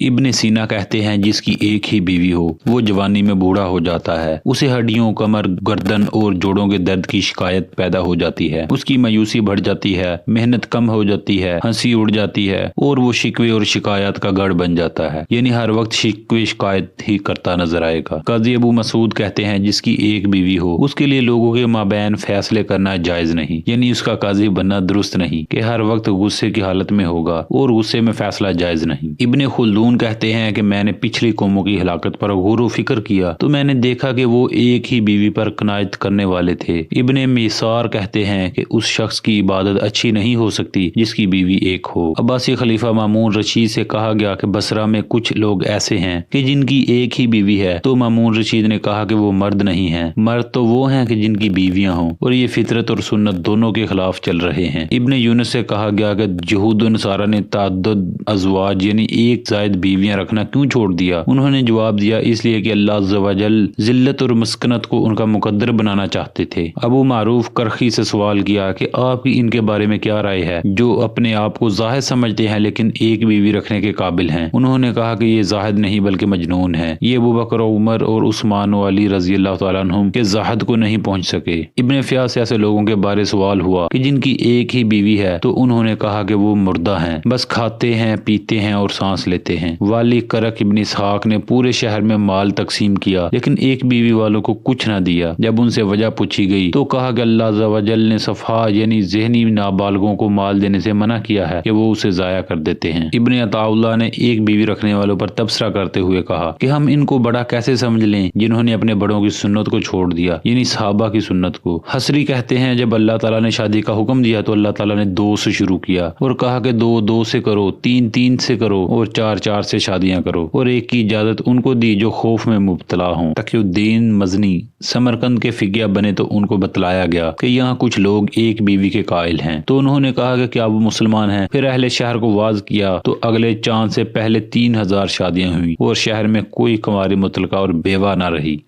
इब्ने सीना कहते हैं जिसकी एक ही बीवी हो वो जवानी में बूढ़ा हो जाता है, उसे हड्डियों, कमर, गर्दन और जोड़ों के दर्द की शिकायत पैदा हो जाती है, उसकी मायूसी बढ़ जाती है, मेहनत कम हो जाती है, हंसी उड़ जाती है और वो शिकवे और शिकायत का गढ़ बन जाता है, यानी हर वक्त शिकवे शिकायत ही करता नजर आएगा। काजी अबू मसूद कहते हैं जिसकी एक बीवी हो उसके लिए लोगों के माबैन फैसले करना जायज नहीं, यानी उसका काजी बनना दुरुस्त नहीं कि हर वक्त गुस्से की हालत में होगा और गुस्से में फैसला जायज नहीं। इब्ने खुल्दून कहते हैं कि मैंने पिछली कौमों की हिलाकत पर गौर फिक्र किया तो मैंने देखा कि वो एक ही बीवी पर कनायत करने वाले थे। इब्ने मिसार कहते हैं कि उस शख्स की इबादत अच्छी नहीं हो सकती जिसकी बीवी एक हो। अब्बासी खलीफा मामून रशीद से कहा गया कि बसरा में कुछ लोग ऐसे हैं कि जिनकी एक ही बीवी है, तो मामून रशीद ने कहा कि वो मर्द नहीं है, मर्द तो वो हैं कि जिनकी बीवियां हों और ये फितरत और सुन्नत दोनों के खिलाफ चल रहे हैं। इब्ने यूनुस से कहा गया कि यहूद नसारा ने ताद्दुद अज़वाज यानी एक जायद बीवियां रखना क्यों छोड़ दिया। उन्होंने जवाब दिया इसलिए कि अल्लाह अज़्ज़ व जल जिल्लत और मस्कनत को उनका मुकद्दर बनाना चाहते थे। अबू मारूफ करखी से सवाल किया कि आपकी इनके बारे में क्या राय है जो अपने आप को जाहिद समझते हैं लेकिन एक बीवी रखने के काबिल हैं। उन्होंने कहा कि ये जाहिद नहीं बल्कि मजनून है, ये अबू बकर, उमर और उस्मान व अली रजी अल्लाह तआला अन्हुम के जाहिद को नहीं पहुंच सके। इब्ने फ़ियास से ऐसे लोगों के बारे सवाल हुआ कि जिनकी एक ही बीवी है, तो उन्होंने कहा कि वो मुर्दा हैं, बस खाते हैं, पीते हैं और सांस लेते हैं। वाली करक इब्न इसहाक ने पूरे शहर में माल तकसीम किया लेकिन एक बीवी वालों को कुछ न दिया। जब उनसे वजह पूछी गई तो कहा कि अल्लाह अज़्ज़ व जल ने सफ़ा यानी ज़हनी नाबालगों को माल देने से मना किया है कि वो उसे जाया कर देते हैं। इब्ने अताउल्लाह ने एक बीवी रखने वालों पर तबसरा करते हुए कहा कि हम इनको बड़ा कैसे समझ लें जिन्होंने अपने बड़ों की सुन्नत को छोड़ दिया, यानी सहाबा की सुन्नत को। हसरी कहते हैं जब अल्लाह ताला ने शादी का हुक्म दिया तो अल्लाह ताला ने 2 से शुरू किया और कहा कि 2 से करो, 3 से करो और 4 से शादियां करो, और एक की इजाजत उनको दी जो खौफ में मुब्तला हों। तकीउद्दीन मजनी समरकंद के फिगिया बने तो उनको बतलाया गया कि यहाँ कुछ लोग एक बीवी के कायल हैं, तो उन्होंने कहा कि क्या वो मुसलमान हैं। फिर अहले शहर को वाज किया तो अगले चांद से पहले 3000 शादियां हुई और शहर में कोई कुंवारी मुतलका और बेवा न रही।